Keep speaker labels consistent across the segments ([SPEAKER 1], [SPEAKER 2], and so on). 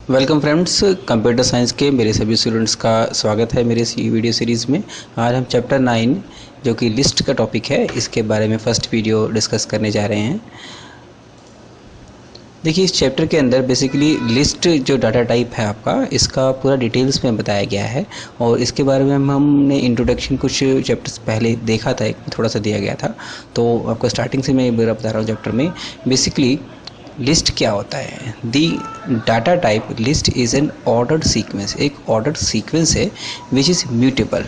[SPEAKER 1] Welcome friends, computer science के मेरे सभी स्टूडेंट्स का स्वागत है मेरे इस वीडियो सीरीज़ में। आज हम चैप्टर 9 जो कि लिस्ट का टॉपिक है, इसके बारे में फर्स्ट वीडियो डिस्कस करने जा रहे हैं। देखिए, इस चैप्टर के अंदर बेसिकली लिस्ट जो डाटा टाइप है आपका, इसका पूरा डिटेल्स में बताया गया है और इसके बारे में हमने इंट्रोडक्शन कुछ चैप्टर्स पहले देखा था, एक थोड़ा सा दिया गया था। तो आपको स्टार्टिंग से मैं बता रहा हूँ चैप्टर में। बेसिकली लिस्ट क्या होता है? The data type list is an ordered sequence, एक ऑर्डर्ड सीक्वेंस है विच इज़ म्यूटेबल।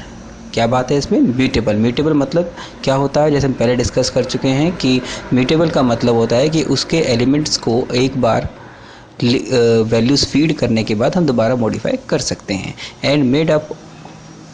[SPEAKER 1] क्या बात है इसमें? म्यूटेबल। म्यूटेबल मतलब क्या होता है? जैसे हम पहले डिस्कस कर चुके हैं कि म्यूटेबल का मतलब होता है कि उसके एलिमेंट्स को एक बार वैल्यूज़ फीड करने के बाद हम दोबारा मॉडिफाई कर सकते हैं। And made up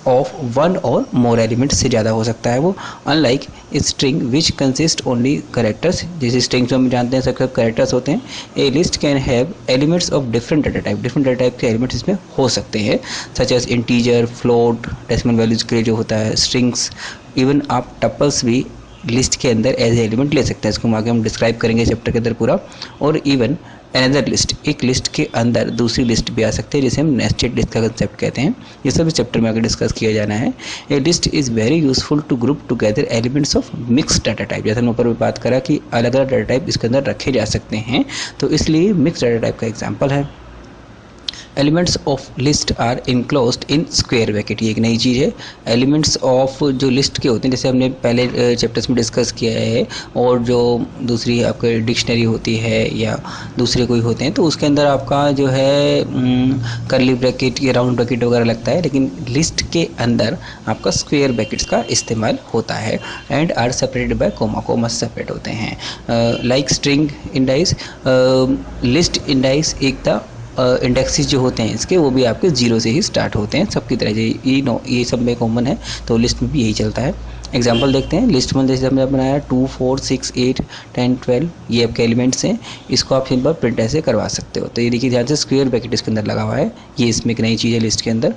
[SPEAKER 1] of one or more element से ज़्यादा हो सकता है वो, unlike string which consist only characters. जैसे स्ट्रिंग्स में हम जानते हैं सब करेक्टर्स होते हैं। A list can have elements of different data type, different data type के एलिमेंट्स इसमें हो सकते हैं, such as integer, float, decimal values के लिए जो होता है, स्ट्रिंग्स। इवन आप टपल्स भी लिस्ट के अंदर एज एलिमेंट ले सकते हैं। इसको आगे हम डिस्क्राइब करेंगे चैप्टर के अंदर पूरा। और इवन अनदर लिस्ट, एक लिस्ट के अंदर दूसरी लिस्ट भी आ सकती है, जिसे हम नेस्टेड लिस्ट का कंसेप्ट कहते हैं। ये सब इस चैप्टर में आगे डिस्कस किया जाना है। A list is very useful to group together elements of mix data type. जैसे हम ऊपर भी बात करा कि अलग अलग डाटा टाइप इसके अंदर रखे जा सकते हैं, तो इसलिए मिक्स डाटा टाइप का एग्जाम्पल है। Elements of list are enclosed in square bracket, ये एक नई चीज़ है। एलिमेंट्स ऑफ जो लिस्ट के होते हैं, जैसे हमने पहले चैप्टर्स में डिस्कस किया है, और जो दूसरी आपके डिक्शनरी होती है या दूसरे कोई होते हैं, तो उसके अंदर आपका जो है करली ब्रैकेट या राउंड ब्रैकेट वगैरह लगता है, लेकिन लिस्ट के अंदर आपका स्क्वायर ब्रैकेट्स का इस्तेमाल होता है। And are separated by comma, comma separate होते हैं। Like string indices, list indices एक इंडेक्सेस जो होते हैं इसके, वो भी आपके जीरो से ही स्टार्ट होते हैं सबकी तरह। ये सब में कॉमन है, तो लिस्ट में भी यही चलता है। एग्जांपल देखते हैं। लिस्ट में जैसे हमने बनाया 2, 4, 6, 8, 10, 12, ये आपके एलिमेंट्स हैं। इसको आप सिंपल प्रिंट ऐसे करवा सकते हो। तो ये देखिए ध्यान से, स्क्वायर ब्रैकेट इसके अंदर लगा हुआ है, ये इसमें एक नई चीज़ है लिस्ट के अंदर।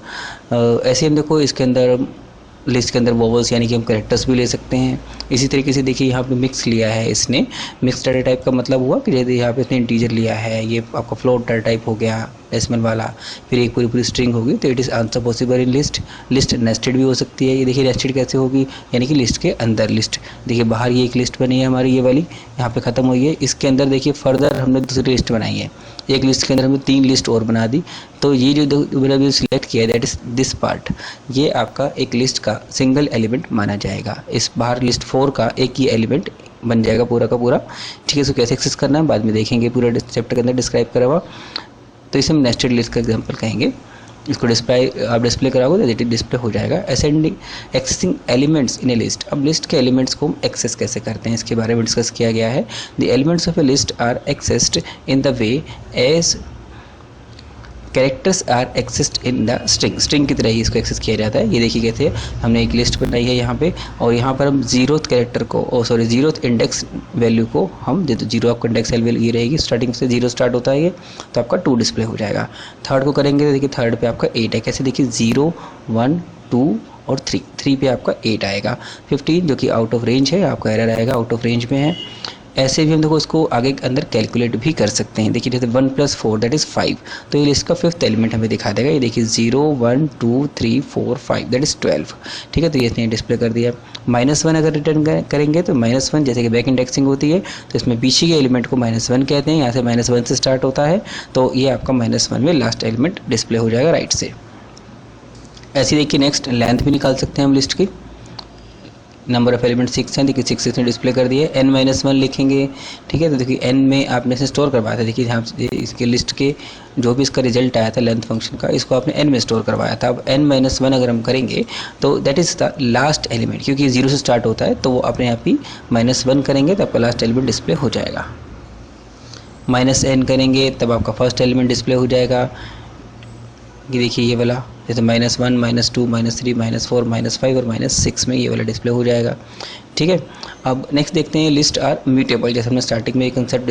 [SPEAKER 1] ऐसे हम देखो इसके अंदर लिस्ट के अंदर वोवल्स यानी कि हम कैरेक्टर्स भी ले सकते हैं। इसी तरीके से देखिए यहाँ पे मिक्स लिया है इसने। मिक्स डाटा टाइप का मतलब हुआ कि जैसे यहाँ पे इसने इंटीजर लिया है, ये आपका फ्लोट डाटा टाइप हो गया, डेसिमल वाला, फिर एक पूरी स्ट्रिंग होगी, तो it is answer possible in list. List nested भी हो सकती है। ये देखिए नेस्टेड कैसे होगी, यानी कि लिस्ट के अंदर लिस्ट। देखिए बाहर ये एक लिस्ट बनी है हमारी, ये वाली यहाँ पे ख़त्म हुई है। इसके अंदर देखिए फर्दर हमने दूसरी लिस्ट बनाई है, एक लिस्ट के अंदर हमने 3 लिस्ट और बना दी। तो ये जो मैंने सिलेक्ट किया है, दैट इज़ दिस पार्ट, ये आपका एक लिस्ट का सिंगल एलिमेंट माना जाएगा। इस बाहर लिस्ट 4 का एक ही एलिमेंट बन जाएगा पूरा का पूरा। ठीक है, इसको कैसे एक्सेस करना है बाद में देखेंगे, पूरा चैप्टर के अंदर डिस्क्राइब करा हुआ। तो इसे हम नेस्टेड लिस्ट का एग्जांपल कहेंगे। इसको आप डिस्प्ले कराओगे तो डिस्प्ले हो जाएगा। Ascending accessing elements in A list, अब लिस्ट के एलिमेंट्स को हम एक्सेस कैसे करते हैं इसके बारे में डिस्कस किया गया है। The elements of a list are accessed in the way as characters are accessed in the string, string की तरह ही इसको एक्सेस किया जाता है। ये देखिए कैसे हमने एक लिस्ट बनाई है यहाँ पे, और यहाँ पर हम जीरोथ कैरेक्टर को जीरोथ इंडेक्स वैल्यू को हम दे दो। जीरो आपका इंडेक्स वैल्यू ये रहेगी, स्टार्टिंग से 0 स्टार्ट होता है ये, तो आपका 2 डिस्प्ले हो जाएगा। थर्ड को करेंगे तो देखिए थर्ड पे आपका 8 है। कैसे? देखिए 0, 1, 2 और 3 पे आपका 8 आएगा। 15 जो कि आउट ऑफ रेंज है, आपका एरर आएगा, आउट ऑफ रेंज में है। ऐसे भी हम देखो इसको आगे अंदर कैलकुलेट भी कर सकते हैं। देखिए जैसे 1 + 4 दैट इज़ 5, तो ये लिस्ट का 5th एलिमेंट हमें दिखा देगा। ये देखिए 0, 1, 2, 3, 4, 5 दैट इज़ 12। ठीक है, तो ये इसने डिस्प्ले कर दिया। -1 अगर रिटर्न करेंगे तो -1 जैसे कि बैक इंडेक्सिंग होती है, तो इसमें पीछे के एलिमेंट को -1 कहते हैं। यहाँ से -1 से स्टार्ट होता है, तो ये आपका -1 में लास्ट एलिमेंट डिस्प्ले हो जाएगा राइट से। ऐसे देखिए नेक्स्ट लेंथ भी निकाल सकते हैं हम लिस्ट की। नंबर ऑफ एलिमेंट 6 हैं, देखिए 6 इसने डिस्प्ले कर दिया है। n-1 लिखेंगे। ठीक है, तो देखिए n में आपने इसे स्टोर करवाया था। देखिए यहाँ इसके लिस्ट के जो भी इसका रिजल्ट आया था लेंथ फंक्शन का, इसको आपने n में स्टोर करवाया था। अब n-1 अगर हम करेंगे तो that is the last element, क्योंकि 0 से स्टार्ट होता है, तो वो अपने यहाँ ही -1 करेंगे तो आपका लास्ट एलिमेंट डिस्प्ले हो जाएगा। -n करेंगे तब आपका फर्स्ट एलिमेंट डिस्प्ले हो जाएगा। ये देखिए ये वाला, जैसे -1, -2, -3, -4, -5 और -6 में ये वाला डिस्प्ले हो जाएगा। ठीक है, अब नेक्स्ट देखते हैं लिस्ट आर म्यूटेबल। जैसे हमने स्टार्टिंग में ये कंसेप्ट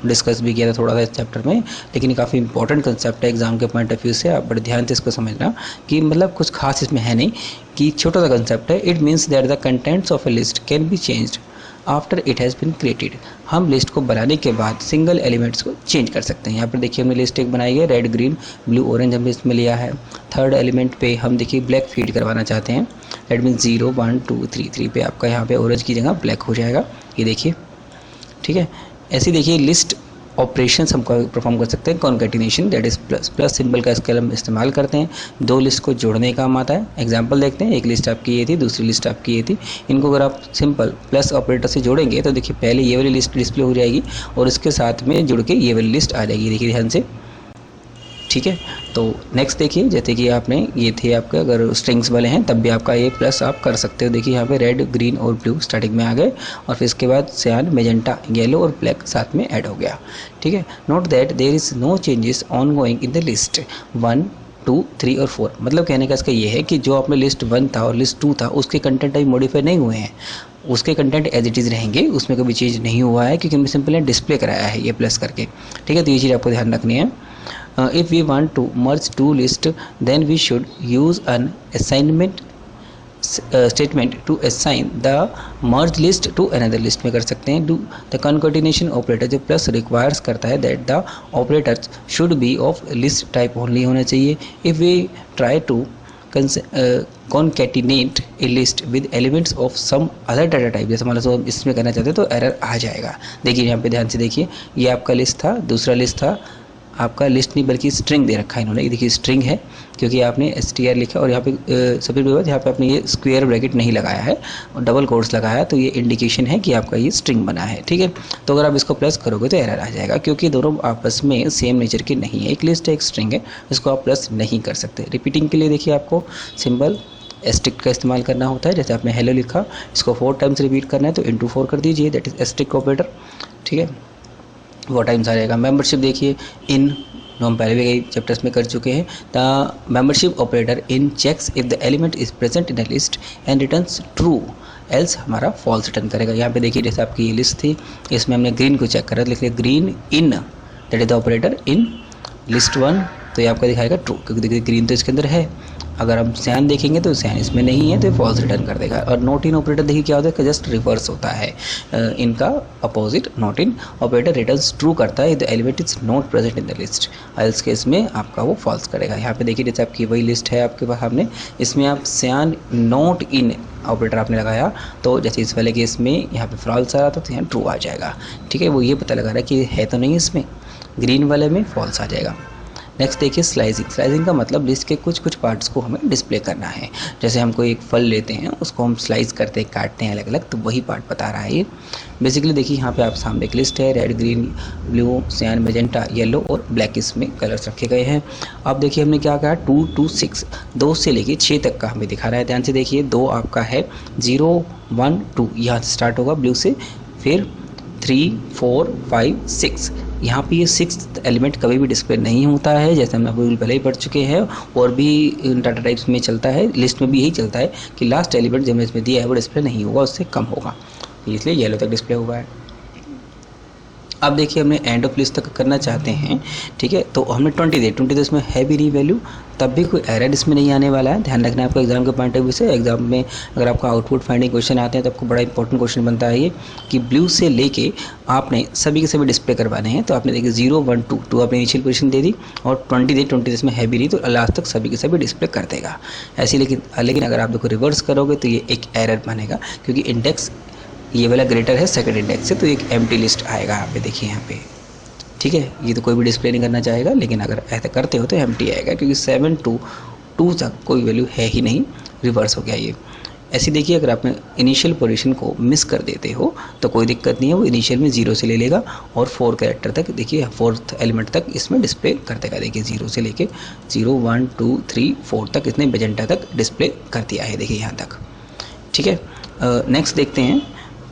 [SPEAKER 1] डिस्कस भी किया था थोड़ा सा इस चैप्टर में, लेकिन ये काफ़ी इंपॉर्टेंट कंसेप्ट है एग्जाम के पॉइंट ऑफ व्यू से। आप बड़े ध्यान से इसको समझना कि मतलब कुछ खास इसमें है नहीं, कि छोटा सा कंसेप्ट है। It means that the contents of a list can be changed after it has been created. हम लिस्ट को बनाने के बाद सिंगल एलिमेंट्स को चेंज कर सकते हैं। यहाँ पर देखिए हमने लिस्ट एक बनाई है, रेड ग्रीन ब्लू ऑरेंज हमने इसमें लिया है। थर्ड एलिमेंट पे हम देखिए ब्लैक फीड करवाना चाहते हैं, दैट मीन 0 1 2 3 3 पे आपका यहाँ पे ऑरेंज की जगह ब्लैक हो जाएगा, ये देखिए, ठीक है। ऐसे देखिए लिस्ट ऑपरेशंस हम परफॉर्म कर सकते हैं। Concatenation that is plus symbol का इसका हम इस्तेमाल करते हैं, दो लिस्ट को जोड़ने का काम आता है। एग्जांपल देखते हैं, एक लिस्ट आपकी ये थी, दूसरी लिस्ट आपकी ये थी, इनको अगर आप सिंपल प्लस ऑपरेटर से जोड़ेंगे तो देखिए पहले ये वाली लिस्ट डिस्प्ले हो जाएगी और इसके साथ में जुड़ के ये वाली लिस्ट आ जाएगी, देखिए ध्यान से, ठीक है। तो नेक्स्ट देखिए, जैसे कि आपने ये थे आपके अगर स्ट्रिंग्स वाले हैं तब भी आपका ये प्लस आप कर सकते हो। देखिए यहाँ पे रेड ग्रीन और ब्लू स्टार्टिंग में आ गए और फिर इसके बाद सियान मेजेंटा येलो और ब्लैक साथ में ऐड हो गया, ठीक है। Note that there is no changes on going in the list 1 2 3 और 4। मतलब कहने का इसका ये है कि जो आपने लिस्ट 1 था और लिस्ट 2 था उसके कंटेंट अभी मॉडिफाई नहीं हुए हैं, उसके कंटेंट एज इट इज़ रहेंगे, उसमें कभी चेंज नहीं हुआ है क्योंकि हमने सिंपल डिस्प्ले कराया है ये प्लस करके, ठीक है। तो ये चीज़ आपको ध्यान रखनी है। If we want to merge two lists, then we should use an assignment statement to assign the merged list to another list में कर सकते हैं। Do the concatenation operator जो plus requires करता है that the operators should be of list type only होना चाहिए। If we try to concatenate a list with elements of some other data type, जैसे मान लो इसमें करना चाहते हैं तो एरर आ जाएगा। देखिए यहाँ पे ध्यान से देखिए, ये आपका लिस्ट था, दूसरा लिस्ट था आपका लिस्ट नहीं बल्कि स्ट्रिंग दे रखा है इन्होंने, ये देखिए स्ट्रिंग है क्योंकि आपने str लिखा और यहाँ पे सबसे बड़ी बात यहाँ पे आपने ये स्क्वायर ब्रैकेट नहीं लगाया है और डबल कोट्स लगाया, तो ये इंडिकेशन है कि आपका ये स्ट्रिंग बना है, ठीक है। तो अगर आप इसको प्लस करोगे तो एरर आ जाएगा क्योंकि दोनों आपस में सेम नेचर के नहीं है, एक लिस्ट है एक स्ट्रिंग है, इसको आप प्लस नहीं कर सकते। रिपीटिंग के लिए देखिए आपको सिंबल एस्टिक का इस्तेमाल करना होता है। जैसे आपने हेलो लिखा, इसको 4 टाइम्स रिपीट करना है तो इंटू 4 कर दीजिए, दैट इज एस्टिक ऑपरेटर, ठीक है, 4 टाइम्स आ जाएगा। मेंबरशिप देखिए इन हम पहले भी कई चैप्टर्स में कर चुके हैं। The membership operator in checks if the element is present in a list and returns true, else हमारा फॉल्स रिटर्न करेगा। यहाँ पे देखिए जैसे आपकी ये लिस्ट थी, इसमें हमने ग्रीन को चेक करा, लिख लिया green in, that is the operator in list 1, तो ये आपका दिखाएगा ट्रू क्योंकि देखिए ग्रीन तो इसके अंदर है। अगर हम सैन देखेंगे तो सैन इसमें नहीं है तो फॉल्स रिटर्न कर देगा। और नॉट इन ऑपरेटर देखिए क्या होता है, जस्ट रिवर्स होता है इनका opposite. Not in operator returns true करता है the element is not present in the list, else case में आपका वो फॉल्स करेगा। यहाँ पे देखिए जैसे आपकी वही लिस्ट है आपके पास, आपने इसमें आप सैन नॉट इन ऑपरेटर आपने लगाया तो जैसे इस वाले केस में यहाँ पे फॉल्स आ रहा था तो यहाँ ट्रू आ जाएगा, ठीक है। वो ये पता लगा रहा है कि है तो नहीं इसमें, ग्रीन वाले में फॉल्स आ जाएगा। नेक्स्ट देखिए स्लाइसिंग। स्लाइसिंग का मतलब लिस्ट के कुछ कुछ पार्ट्स को हमें डिस्प्ले करना है। जैसे हम कोई एक फल लेते हैं उसको हम स्लाइस करते हैं, काटते हैं अलग अलग, तो वही पार्ट बता रहा है ये। बेसिकली देखिए यहाँ पे आप सामने एक लिस्ट है, रेड ग्रीन ब्लू सियान मेजेंटा येलो और ब्लैक, इसमें कलर्स रखे गए हैं। अब देखिए हमने क्या कहा 2 to 6, 2 से लेके 6 तक का हमें दिखा रहा है। ध्यान से देखिए 2 आपका है 0 1 2, यहाँ से स्टार्ट होगा ब्लू से, फिर 3 4 5 6, यहाँ पे ये 6th एलिमेंट कभी भी डिस्प्ले नहीं होता है, जैसे हम रूल पहले ही पढ़ चुके हैं। और भी डाटा टाइप्स में चलता है, लिस्ट में भी यही चलता है कि लास्ट एलिमेंट जो हमने इसमें दिया है वो डिस्प्ले नहीं होगा, उससे कम होगा, इसलिए येलो तक डिस्प्ले हुआ है। अब देखिए हमने एंड ऑफ लिस्ट तक करना चाहते हैं, ठीक है, तो हमने 20 तो इसमें है भी री वैल्यू, तब भी कोई एरर इसमें नहीं आने वाला है। ध्यान रखना है आपको एग्जाम के पॉइंट ऑफ व्यू से। एग्जाम में अगर आपका आउटपुट फाइंडिंग क्वेश्चन आते हैं तो आपको बड़ा इंपॉर्टेंट क्वेश्चन बनता है ये कि ब्लू से लेके आपने सभी के सभी डिस्प्ले करवाने हैं। तो आपने देखिए 0 1 2 2 आपने इनिशियल पोजीशन दे दी और 20 इसमें है भी रही तो लास्ट तक सभी के सभी डिस्प्ले कर देगा ऐसे। लेकिन अगर आप देखो रिवर्स करोगे तो ये एक एरर बनेगा क्योंकि इंडेक्स ये वाला ग्रेटर है सेकंड इंडेक्स से, तो एक एम्प्टी लिस्ट आएगा यहाँ पे, देखिए यहाँ पे, ठीक है। ये तो कोई भी डिस्प्ले नहीं करना चाहेगा, लेकिन अगर ऐसा करते हो तो एम्प्टी आएगा क्योंकि 7 to 2 तक कोई वैल्यू है ही नहीं, रिवर्स हो गया ये। ऐसे देखिए अगर आपने इनिशियल पोजीशन को मिस कर देते हो तो कोई दिक्कत नहीं है, वो इनिशियल में 0 से ले लेगा और 4 कैरेक्टर तक, देखिए 4th एलिमेंट तक इसमें डिस्प्ले कर देगा। देखिए 0 से लेके 0 1 2 3 4 तक इसने मेजेंटा तक डिस्प्ले कर दिया है, देखिए यहाँ तक, ठीक है। नेक्स्ट देखते हैं,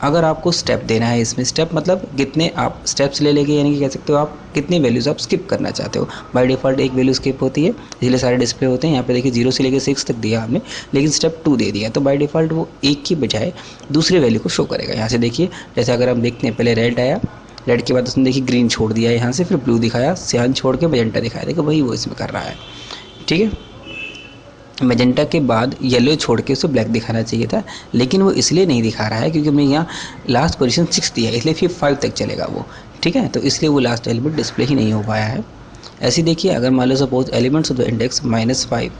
[SPEAKER 1] अगर आपको स्टेप देना है इसमें, स्टेप मतलब कितने आप स्टेप्स ले लेंगे, यानी कि कह सकते हो आप कितनी वैल्यूज़ आप स्किप करना चाहते हो। बाय डिफ़ॉल्ट एक वैल्यू स्किप होती है, इसलिए सारे डिस्प्ले होते हैं। यहाँ पे देखिए 0 से लेकर 6 तक दिया हमने, लेकिन स्टेप 2 दे दिया तो बाय डिफ़ॉल्ट वो एक की बजाय दूसरे वैल्यू को शो करेगा। यहाँ से देखिए जैसे अगर हम देखते हैं पहले रेड आया, रेड के बाद उसने देखिए ग्रीन छोड़ दिया यहाँ से, फिर ब्लू दिखाया, सियान छोड़ के मेजेंटा दिखाया, देखो वही वो इसमें कर रहा है, ठीक है। मैजेंटा के बाद येलो छोड़ के उसे ब्लैक दिखाना चाहिए था, लेकिन वो इसलिए नहीं दिखा रहा है क्योंकि हमने यहाँ लास्ट पोजीशन 6 दिया है, इसलिए फिर 5 तक चलेगा वो, ठीक है। तो इसलिए वो लास्ट एलिमेंट डिस्प्ले ही नहीं हो पाया है। ऐसे देखिए, अगर मान लो suppose elements of the index -5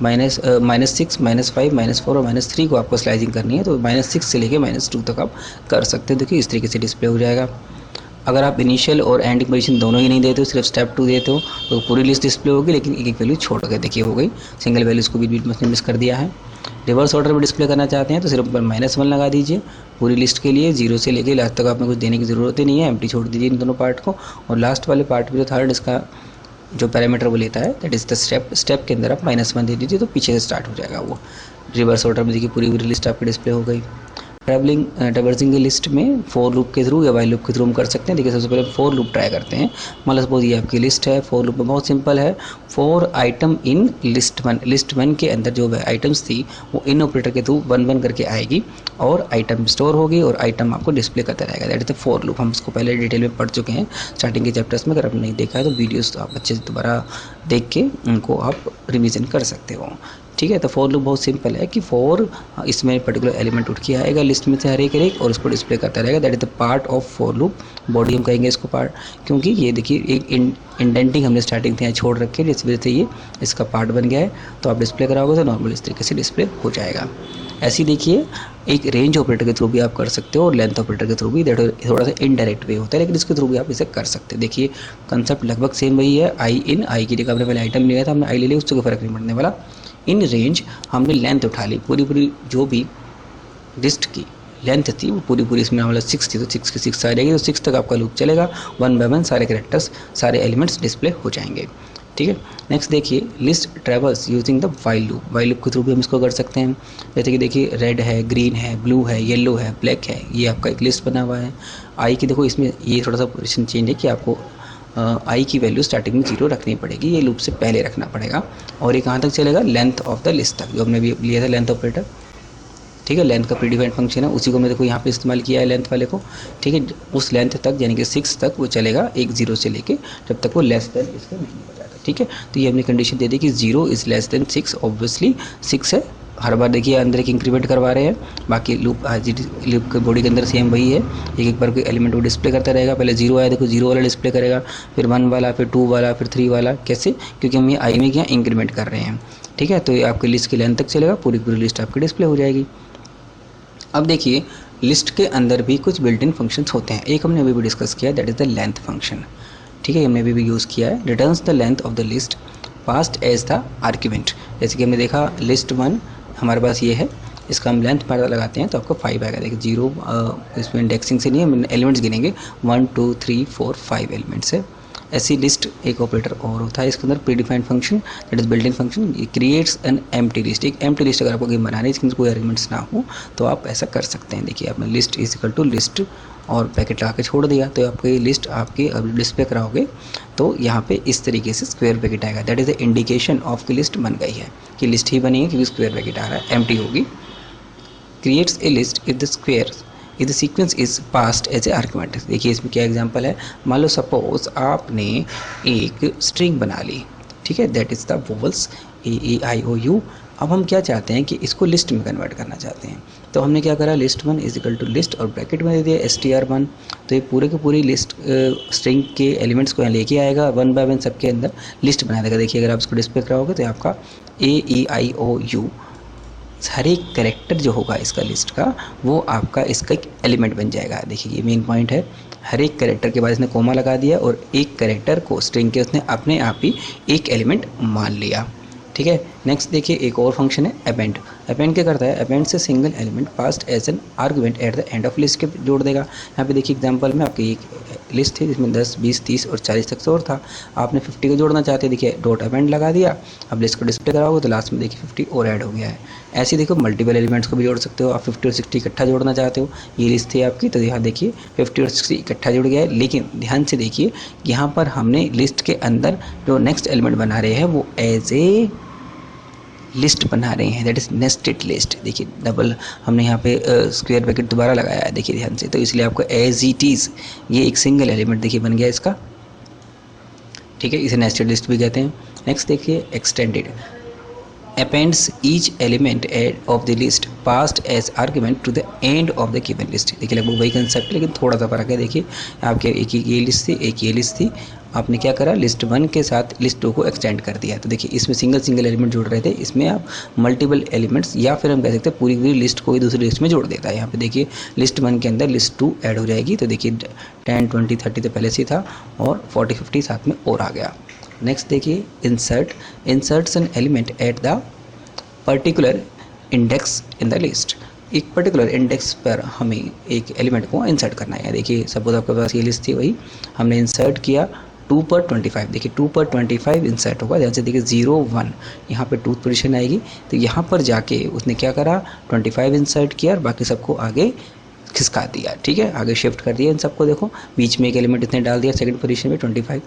[SPEAKER 1] -6 -5 -4 और -3 को आपको स्लाइसिंग करनी है, तो -6 से लेके -2 तक आप कर सकते हो। देखिए इस तरीके से डिस्प्ले हो जाएगा। अगर आप इनिशियल और एंडिंग पोजीशन दोनों ही नहीं देते हो, सिर्फ स्टेप 2 देते हो, तो पूरी लिस्ट डिस्प्ले होगी, लेकिन एक एक वैल्यू छोड़ के देखिए हो गई, सिंगल वैल्यूज़ को भी उसने मिस कर दिया है। रिवर्स ऑर्डर में डिस्प्ले करना चाहते हैं तो सिर्फ ऊपर -1 लगा दीजिए पूरी लिस्ट के लिए, 0 से लेके लास्ट तक आपने कुछ देने की ज़रूरत ही नहीं है, एम्प्टी छोड़ दीजिए इन दोनों पार्ट को। और लास्ट वाले पार्ट में जो थर्ड इसका जो पैरामीटर वो लेता है, दैट इज़ द स्टेप के अंदर आप -1 दे दीजिए, तो पीछे से स्टार्ट हो जाएगा वो। रिवर्स ऑर्डर में देखिए पूरी लिस्ट आपकी डिस्प्ले हो गई। ट्रैवर्सिंग की लिस्ट में फॉर लूप के थ्रू या वाइल लूप के थ्रू हम कर सकते हैं। देखिए सबसे पहले फॉर लूप ट्राई करते हैं। मान लो सपोज ये आपकी लिस्ट है, फॉर लूप में बहुत सिंपल है, फॉर आइटम इन लिस्ट 1 के अंदर जो आइटम्स थी वो इन ऑपरेटर के थ्रू 1 करके आएगी और आइटम स्टोर होगी और आइटम आपको डिस्प्ले करता रहेगा, that is the for loop. हम इसको पहले डिटेल में पढ़ चुके हैं स्टार्टिंग के चैप्टर्स में, अगर आपने नहीं देखा है तो वीडियोस आप अच्छे से दोबारा देख के उनको आप रिवीजन कर सकते हो, ठीक है। तो फॉर लूप बहुत सिंपल है कि फॉर इसमें पर्टिकुलर एलिमेंट उठ के आएगा लिस्ट में से हर एक और उसको डिस्प्ले करता रहेगा, that is the part of for loop. Body हम कहेंगे इसको पार्ट, क्योंकि ये देखिए एक इंडेंटिंग हमने स्टार्टिंग से यहाँ छोड़ रखी है, जिस वजह से ये इसका पार्ट बन गया है। तो आप डिस्प्ले कराओगे तो नॉर्मल इस तरीके से डिस्प्ले हो जाएगा। ऐसे देखिए एक रेंज ऑपरेटर के थ्रू भी आप कर सकते हो और लेंथ ऑपरेटर के थ्रू भी, दैट थोड़ा सा इनडायरेक्ट वे होता है, लेकिन इसके थ्रू भी आप इसे कर सकते हैं। देखिए कंसेप्ट लगभग सेम वही है। आई की जगह हमने पहले आइटम लिया था, हमने आई ले लिया, उससे कोई फर्क नहीं पड़ने वाला। इन रेंज हमने लेंथ उठा ली, पूरी जो भी लिस्ट की लेंथ थी वो पूरी इसमें वाला 6 थी, तो 6 की 6 आ जाएगी, तो 6 तक आपका लूप चलेगा। 1 बाय 1 सारे कैरेक्टर्स सारे एलिमेंट्स डिस्प्ले हो जाएंगे, ठीक है। नेक्स्ट देखिए list traverse using the while loop के थ्रू भी हम इसको कर सकते हैं। जैसे कि देखिए रेड है, ग्रीन है, ब्लू है, येलो है, ब्लैक है, ये आपका एक लिस्ट बना हुआ है। आई की देखो इसमें ये थोड़ा सा पोजीशन चेंज है कि आपको आई की वैल्यू स्टार्टिंग में 0 रखनी पड़ेगी, ये लूप से पहले रखना पड़ेगा। और ये कहाँ तक चलेगा, लेंथ ऑफ द लिस्ट तक, जो हमने भी लिया था लेंथ ऑपरेटर, ठीक है। लेंथ का प्रीडिफाइंड फंक्शन है, उसी को मैं देखो यहाँ पे इस्तेमाल किया है लेंथ वाले को, ठीक है। उस लेंथ तक यानी कि 6 तक वो चलेगा, एक 0 से लेके जब तक वो लेस देन इसका नहीं हो जाता, ठीक है। तो ये हमने कंडीशन दे दी कि 0 इज़ लेस देन 6, ऑब्वियसली 6 है। हर बार देखिए अंदर एक इंक्रीमेंट करवा रहे हैं, बाकी लूप के बॉडी के अंदर सेम वही है, एक बार कोई एलिमेंट वो डिस्प्ले करता रहेगा। पहले 0 आया, देखो 0 वाला डिस्प्ले करेगा, फिर 1 वाला, फिर 2 वाला, फिर 3 वाला। कैसे, क्योंकि हम ये आई में क्या इंक्रीमेंट कर रहे हैं, ठीक है। तो ये आपकी लिस्ट की लेंथ तक चलेगा, पूरी लिस्ट आपकी डिस्प्ले हो जाएगी। अब देखिए लिस्ट के अंदर भी कुछ बिल्ट इन फंक्शंस होते हैं, एक हमने अभी भी डिस्कस किया, that is the length function, ठीक है। हमने अभी भी यूज़ किया है, returns the length of the list passed as the argument. जैसे कि हमने देखा लिस्ट 1 हमारे पास ये है, इसका हम लेंथ पता लगाते हैं तो आपको 5 आएगा। देखिए 0 इसमें इंडेक्सिंग से नहीं है, एलिमेंट्स गिनेंगे 1 2 3 4 5 एलिमेंट्स है। ऐसी लिस्ट एक ऑपरेटर और होता है इसके अंदर, predefined function that is built in function, creates an empty list. एक एम्प्टी लिस्ट अगर आपको गेम बनानी है इसके कोई आर्गुमेंट्स ना हो तो आप ऐसा कर सकते हैं। देखिए आपने list is equal to list और पैकेट लगा के छोड़ दिया, तो आपको ये लिस्ट आपकी अभी डिस्प्ले कराओगे तो यहाँ पे इस तरीके से स्क्वायर ब्रैकेट आएगा, that is the indication of कि लिस्ट बन गई है, कि लिस्ट ही बनी है क्योंकि स्क्वायर ब्रैकेट आ रहा है, एम्प्टी होगी। Creates a list if the square if the sequence is passed as a argument. देखिए इसमें क्या एग्जांपल है, मान लो सपोज आपने एक स्ट्रिंग बना ली, ठीक है, that is the vowels AEIOU। अब हम क्या चाहते हैं कि इसको लिस्ट में कन्वर्ट करना चाहते हैं, तो हमने क्या करा, list 1 is equal to list और ब्रैकेट में दे दिया str1। तो ये पूरे के पूरी लिस्ट स्ट्रिंग के एलिमेंट्स को यहाँ लेके आएगा, 1 बाय 1 सबके अंदर लिस्ट बना देगा। देखिए अगर आप इसको डिस्प्ले कराओगे तो आपका AEIOU हर एक कैरेक्टर जो होगा इसका लिस्ट का वो आपका इसका एक एलिमेंट बन जाएगा। देखिए ये मेन पॉइंट है, हर एक कैरेक्टर के बाद इसने कोमा लगा दिया और एक कैरेक्टर को स्ट्रिंग के उसने अपने आप ही एक एलिमेंट मान लिया, ठीक है। नेक्स्ट देखिए एक और फंक्शन है अपेंड। अपेंड क्या करता है, अपेंड से single element passed as an argument at the end of list के जोड़ देगा। यहाँ पे देखिए एग्जांपल में आपकी एक लिस्ट थी जिसमें 10 20 30 और 40 तक और था, आपने 50 को जोड़ना चाहते हैं, देखिए डॉट अपेंड लगा दिया। अब लिस्ट को डिस्प्ले कराओगे तो लास्ट में देखिए 50 और ऐड हो गया है। ऐसे देखो मल्टीपल एलिमेंट्स को भी जोड़ सकते हो, आप 50 और 60 इकट्ठा जोड़ना चाहते हो, ये लिस्ट थी आपकी, तो यहाँ देखिए 50 और 60 इकट्ठा जुड़ गया है। लेकिन ध्यान से देखिए यहाँ पर हमने लिस्ट के अंदर जो नेक्स्ट एलिमेंट बना रहे हैं वो एज ए लिस्ट बना रहे हैं, दैट इज नेस्टेड लिस्ट। देखिए डबल हमने यहाँ पे स्क्वायर ब्रैकेट दोबारा लगाया है, देखिए ध्यान से, तो इसलिए आपको एज इट इज़ ये एक सिंगल एलिमेंट देखिए बन गया इसका, ठीक है। इसे नेस्टेड लिस्ट भी कहते हैं। नेक्स्ट देखिए extended. appends each element of the list passed as argument to the end of the given list। देखिए लगभग वही कंसेप्ट है लेकिन थोड़ा सा फर्क है। देखिए आपके एक ये लिस्ट थी, एक ये लिस्ट थी, आपने क्या करा, लिस्ट 1 के साथ लिस्ट 2 को एक्सटेंड कर दिया। तो देखिए इसमें सिंगल एलिमेंट जोड़ रहे थे, इसमें आप मल्टीपल एलिमेंट्स या फिर हम कह सकते हैं पूरी पूरी लिस्ट को ही दूसरी लिस्ट में जोड़ देता है। यहाँ पे देखिए लिस्ट 1 के अंदर लिस्ट 2 ऐड हो जाएगी। तो देखिए 10, 20, 30 तो पहले से था और 40, 50 साथ में और आ गया। नेक्स्ट देखिए inserts an element at the particular index in the list. एक पर्टिकुलर इंडेक्स पर हमें एक एलिमेंट को इंसर्ट करना है। देखिए सपोज आपके पास ये लिस्ट थी, वही हमने इंसर्ट किया 2 पर 25। देखिए 2 पर 25 इंसर्ट होगा। ध्यान से देखिए 0, 1 यहाँ पे 2 पोजीशन आएगी। तो यहाँ पर जाके उसने क्या करा, 25 इंसर्ट किया और बाकी सबको आगे खिसका दिया। ठीक है, आगे शिफ्ट कर दिया इन सबको। देखो बीच में एक एलिमेंट इसने डाल दिया सेकंड पोजीशन में 25।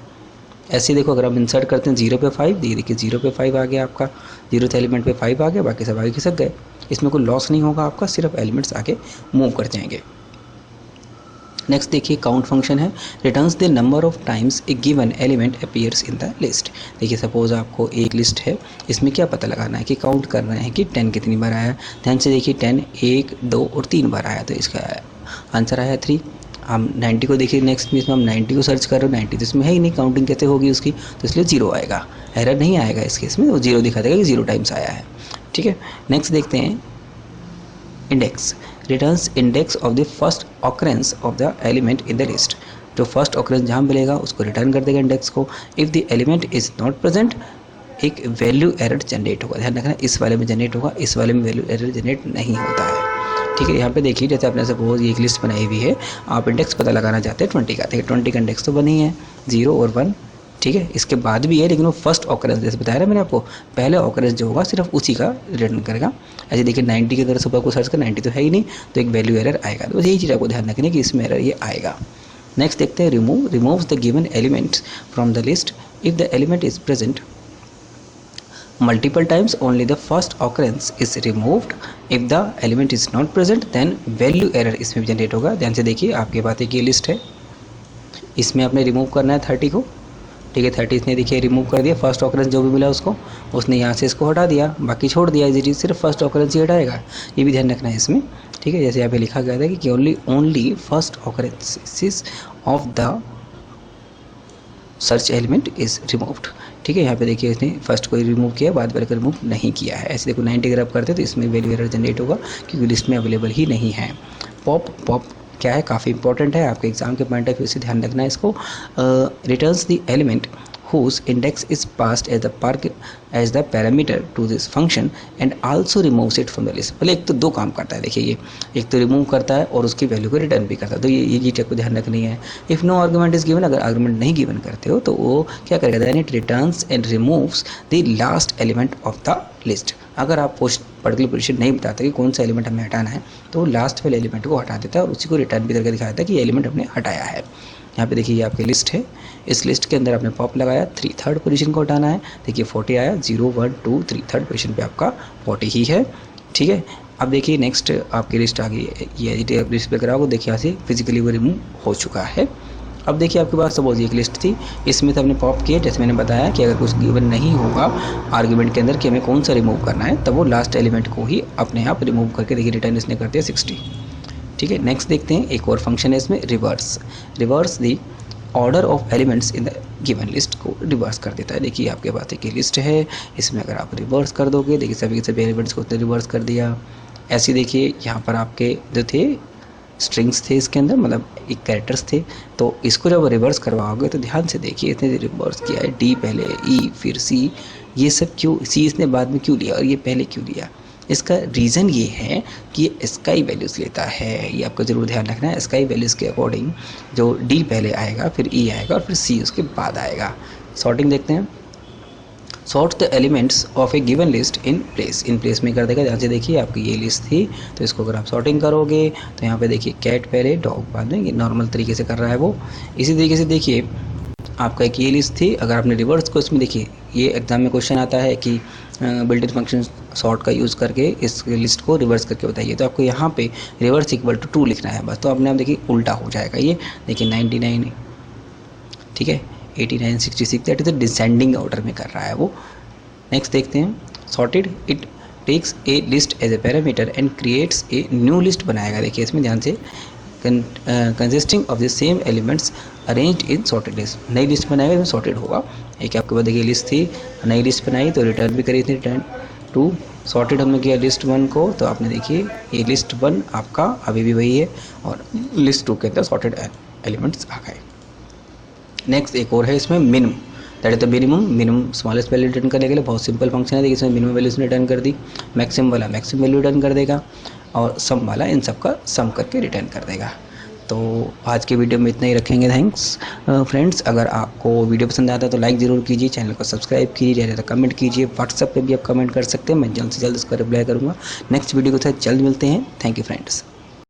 [SPEAKER 1] ऐसे देखो अगर हम इंसर्ट करते हैं 0 पे 5, देखिए 0 पे 5 आ गया आपका, 0th एलिमेंट पे 5 आ गया, बाकी सब आगे खिसक गए। इसमें कोई लॉस नहीं होगा आपका, सिर्फ एलिमेंट्स आगे मूव कर जाएंगे। नेक्स्ट देखिए काउंट फंक्शन है, returns the number of times A given element appears in the list. देखिए सपोज आपको एक लिस्ट है, इसमें क्या पता लगाना है कि काउंट करना है कि 10 कितनी बार आया। ध्यान से देखिए 10 1, 2 और 3 बार आया, तो इसका आंसर आया 3। हम 90 को देखिए, नेक्स्ट में इसमें हम 90 को सर्च कर रहे हो, 90 तो इसमें है ही नहीं, काउंटिंग कैसे होगी उसकी, तो इसलिए 0 आएगा, एरर नहीं आएगा इसके, इसमें वो 0 दिखा देगा कि 0 टाइम्स आया है। ठीक है, नेक्स्ट देखते हैं index, returns index of the first occurrence of the element in the list. जो फर्स्ट ऑकरेंस जहाँ मिलेगा उसको रिटर्न कर देगा इंडेक्स को। If the element is not present एक वैल्यू एरर जनरेट होगा। ध्यान रखना इस वाले में जनरेट होगा, इस वाले में वैल्यू एरर जनरेट नहीं होता है। ठीक है, यहाँ पे देखिए जैसे आपने सपोज एक लिस्ट बनाई हुई है, आप इंडेक्स पता लगाना चाहते हैं 20 का। देखिए 20 का इंडेक्स तो बनी है 0 और 1। ठीक है, इसके बाद भी है लेकिन वो फर्स्ट ऑकरेंस जैसे बताया ना मैंने आपको, पहले ऑकरेंस जो होगा सिर्फ उसी का रिटर्न करेगा। ऐसे देखिए 90 की अगर सुबह को सर्च कर 90 तो है ही नहीं, तो एक वैल्यू एरर आएगा। तो यही चीज़ आपको ध्यान रखनी है कि इसमें एरर ये आएगा। नेक्स्ट देखते हैं removes the given elements from the list if the element is present multiple times only the first occurrence is removed। if the element is not present then value error इसमें generate होगा। ध्यान से देखिए आपके पास एक ये लिस्ट है, इसमें आपने रिमूव करना है 30 को। ठीक है, 30 इसने देखिए रिमूव कर दिया, फर्स्ट ऑकरेंस जो भी मिला उसको उसने यहाँ से इसको हटा दिया, बाकी छोड़ दिया इजी, सिर्फ फर्स्ट ऑकरेंस ही हटाएगा। ये भी ध्यान रखना है इसमें। ठीक है, जैसे यहाँ पे लिखा गया था कि only first occurrences of the search element is removed. ठीक है, यहाँ पे देखिए इसने फर्स्ट को रिमूव किया, बाद वाले को रिमूव नहीं किया है। ऐसे देखो 90 अगर आप करते तो इसमें वैल्यू एरर जनरेट होगा क्योंकि लिस्ट में अवेलेबल ही नहीं है। पॉप क्या है, काफ़ी इंपॉर्टेंट है आपके एग्जाम के पॉइंट ऑफ व्यू से, ध्यान रखना है इसको। Returns the element whose index is passed as the parameter to this function and also removes it from the list। पहले एक तो दो काम करता है, देखिए ये एक तो रिमूव करता है और उसकी वैल्यू को रिटर्न भी करता है। तो ये चीज़ को ध्यान रखनी है। If no argument is given, अगर आर्गुमेंट नहीं गिवन करते हो तो वो क्या करेगा, then it returns and removes the last element of the list. अगर आप पर्टिकुलर पोजीशन नहीं बताते कि कौन सा एलिमेंट हमें हटाना है तो लास्ट वाले एलिमेंट को हटा देता है और उसी को रिटर्न भी करके दिखाता है कि ये एलिमेंट हमने हटाया है। यहाँ पे देखिए ये आपकी लिस्ट है, इस लिस्ट के अंदर आपने पॉप लगाया, 3 थर्ड पोजीशन को हटाना है। देखिए 40 आया, 0 1 2 3 थर्ड पोजीशन पे आपका 40 ही है। ठीक है, अब देखिए नेक्स्ट आपकी लिस्ट आ गई, ये एडिट लिस्ट पे कराओगे, देखिए यहाँ से फिजिकली वो रिमूव हो चुका है। अब देखिए आपके पास सपोज एक लिस्ट थी, इसमें तो हमने पॉप किया, जैसे मैंने बताया कि अगर कुछ गिवन नहीं होगा आर्गुमेंट के अंदर कि हमें कौन सा रिमूव करना है, तब वो लास्ट एलिमेंट को ही अपने आप रिमूव करके देखिए रिटर्न इसने कर दिया 60। ठीक है, नेक्स्ट देखते हैं एक और फंक्शन है इसमें, reverse the order of elements in the given list को रिवर्स कर देता है। देखिए आपके पास एक लिस्ट है, इसमें अगर आप रिवर्स कर दोगे, देखिए सभी के सभी एलिमेंट्स को रिवर्स कर दिया। ऐसे देखिए यहाँ पर आपके जो थे स्ट्रिंग्स थे, इसके अंदर मतलब एक कैरेक्टर्स थे, तो इसको जब रिवर्स करवाओगे तो ध्यान से देखिए इसने रिवर्स किया है, डी पहले, ई फिर सी, ये सब क्यों, सी इसने बाद में क्यों लिया और ये पहले क्यों लिया। इसका रीज़न ये है कि ये स्काई वैल्यूज़ लेता है, ये आपको ज़रूर ध्यान रखना है। स्काई वैल्यूज़ के अकॉर्डिंग जो डी पहले आएगा, फिर ई आएगा और फिर सी उसके बाद आएगा। सॉर्टिंग देखते हैं, sort the elements of A given list in place में कर देगा। ध्यान से देखिए आपकी ये लिस्ट थी, तो इसको अगर आप सॉर्टिंग करोगे तो यहाँ पे देखिए कैट पहले, डॉग बाद में, ये नॉर्मल तरीके से कर रहा है वो। इसी तरीके से देखिए आपका एक ये लिस्ट थी, अगर आपने रिवर्स को इसमें देखिए, ये एग्जाम में क्वेश्चन आता है कि बिल्ट इन फंक्शन सॉर्ट का यूज़ करके इस लिस्ट को रिवर्स करके बताइए, तो आपको यहाँ पे रिवर्स इक्वल टू 2 लिखना है बस, तो अपने आप देखिए उल्टा हो जाएगा। ये देखिए 99, ठीक है, 89 66, दैट इज डिसेंडिंग ऑर्डर में कर रहा है वो। नेक्स्ट देखते हैं sorted it takes a list as a parameter and creates a new list बनाएगा। देखिए इसमें ध्यान से, consisting of the same elements arranged in sorted list, नई लिस्ट बनाएगा इसमें सॉर्टेड होगा। एक आपके पास देखिए लिस्ट थी, नई लिस्ट बनाई तो रिटर्न भी करी थी, रिटर्न टू सॉर्टेड हमने किया लिस्ट 1 को, तो आपने देखिए ये लिस्ट 1 आपका अभी भी वही है और लिस्ट 2 के अंदर सॉर्टेड एलिमेंट्स आ गए। नेक्स्ट एक और है इसमें minimum, that is the minimum smallest value return करने के लिए बहुत सिंपल फंक्शन है। देखिए इसमें मिनिमम वैल्यू इसने रिटर्न कर दी, मैक्सिमम वाला मैक्सिमम वैल्यू रिटर्न कर देगा और सम वाला इन सब का सम करके रिटर्न कर देगा। तो आज के वीडियो में इतना ही रखेंगे। Thanks friends. अगर आपको वीडियो पसंद आता है तो लाइक ज़रूर कीजिए, चैनल को सब्सक्राइब कीजिए, ज़्यादा कमेंट कीजिए। व्हाट्सएप पे भी आप कमेंट कर सकते हैं, मैं जल्द से जल्द इसका रिप्लाई करूँगा। नेक्स्ट वीडियो के साथ जल्द मिलते हैं। Thank you friends.